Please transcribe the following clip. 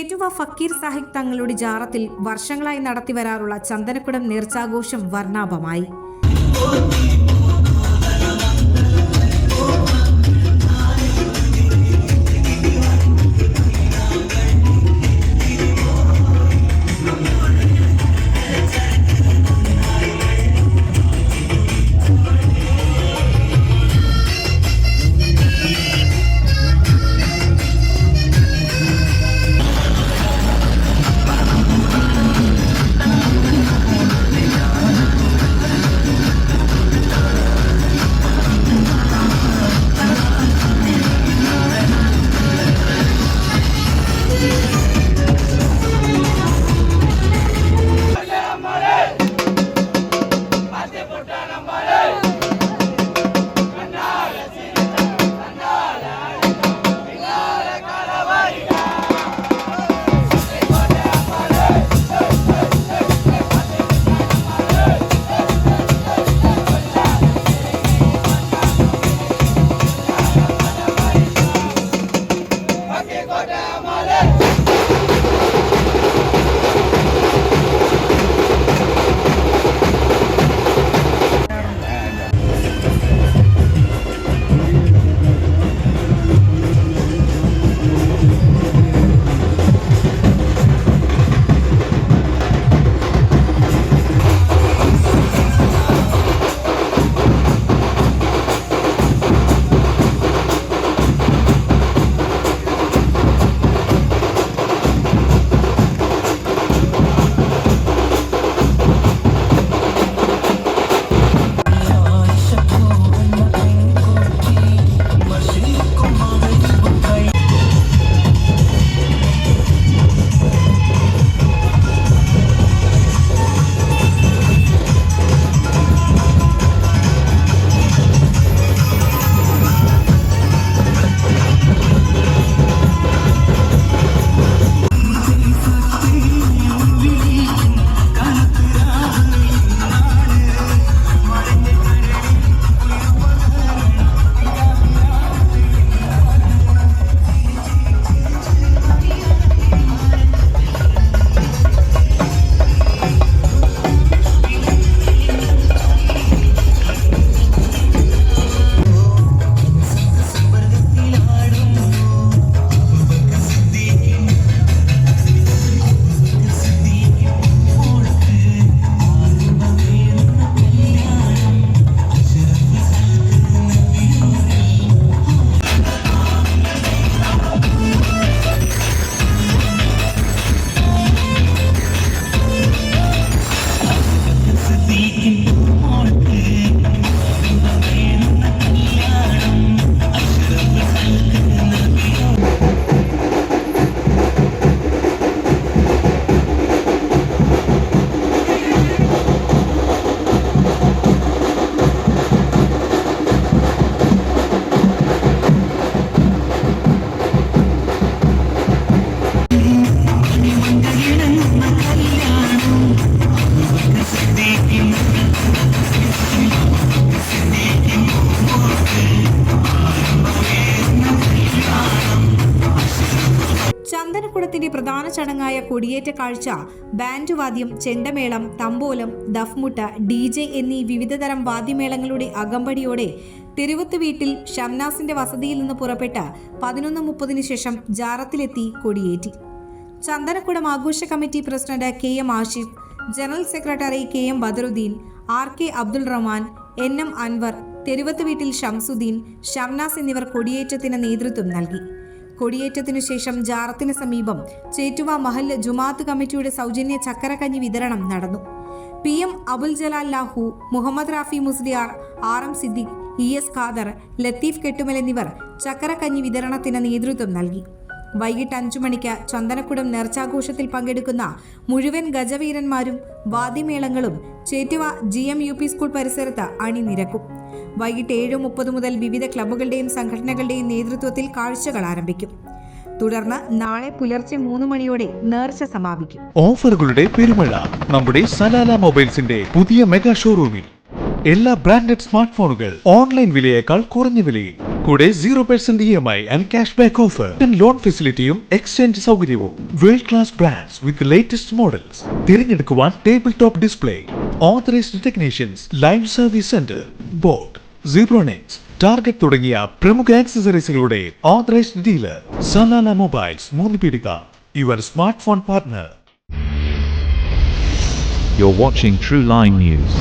ചേറ്റുവ ഫക്കീർ സാഹിബ് തങ്ങളുടെ ജാറത്തിൽ വർഷങ്ങളായി നടത്തിവരാറുള്ള ചന്ദനക്കുടം നേർച്ചാഘോഷം വർണ്ണാഭമായി. ചന്ദനക്കുടത്തിന്റെ പ്രധാന ചടങ്ങായ കൊടിയേറ്റ കാഴ്ച ബാൻഡ് വാദ്യം, ചെണ്ടമേളം, തമ്പോലം, ദഫ്മുട്ട, DJ എന്നീ വിവിധതരം വാദ്യമേളങ്ങളുടെ അകമ്പടിയോടെ തിരുവത്ത് വീട്ടിൽ ഷംനാസിന്റെ വസതിയിൽ നിന്ന് പുറപ്പെട്ട 11:30 ശേഷം ജാറത്തിലെത്തി കൊടിയേറ്റി. ചന്ദനക്കുടം ആഘോഷ committee president KM Ashif, general secretary KM Badaruddeen, RK Abdul Rahman, NM Anvar, Thiruvath വീട്ടിൽ ഷംസുദ്ദീൻ, ഷംനാസ് എന്നിവർ കൊടിയേറ്റത്തിന് നേതൃത്വം നൽകി. കൊടിയേറ്റത്തിനു ശേഷം ജാറത്തിന് സമീപം ചേറ്റുവ മഹല്ല് ജുമാഅത്ത് കമ്മിറ്റിയുടെ സൗജന്യ ചക്കരക്കഞ്ഞി വിതരണം നടന്നു. PM Abul Jalal ലാഹു, Muhammad Rafi Musliyar, RM Siddique, ES Khader, Latheef കെട്ടുമൽ എന്നിവർ ചക്കരക്കഞ്ഞി വിതരണത്തിന് നേതൃത്വം നൽകി. വൈകിട്ട് 5 മണിക്ക് ചന്ദനക്കുടം നേർച്ചാഘോഷത്തിൽ പങ്കെടുക്കുന്ന മുഴുവൻ ഗജവീരന്മാരും വാദ്യമേളങ്ങളും ചേറ്റുവ GM UP സ്കൂൾ പരിസരത്ത് അണിനിരക്കും. വൈകിട്ട് 7:30 മുതൽ വിവിധ ക്ലബ്ബുകളുടെയും സംഘടനകളുടെയും നേതൃത്വത്തിൽ കാഴ്ചകൾ ആരംഭിക്കും. തുടർന്ന് നാളെ പുലർച്ചെ 3 മണിയോടെ നേർച്ച സമാപിക്കും. ഓഫറുകളുടെ പെരുമഴ നമ്മുടെ സലാല മൊബൈൽസിന്റെ പുതിയ മെഗാ ഷോറൂമിൽ. എല്ലാ ബ്രാൻഡഡ് സ്മാർട്ട് ഫോണുകൾ ഓൺലൈൻ വിലയേക്കാൾ കുറഞ്ഞ വിലയിൽ. കൂടെ 0% EMI and cash back offer, loan ഫെസിലിറ്റിയും എക്സ്ചേഞ്ച് സൗകര്യവും. World class brands with latest models. തിരഞ്ഞെടുക്കുവാൻ table top display, authorised technicians, live service centre, boat, Zebronics, target തുടങ്ങിയ പ്രമുഖ ആക്സസറീസുകളുടെ authorised dealer. Salalah mobiles, Moonnupeedika, your smart phone partner. You're watching True Line News.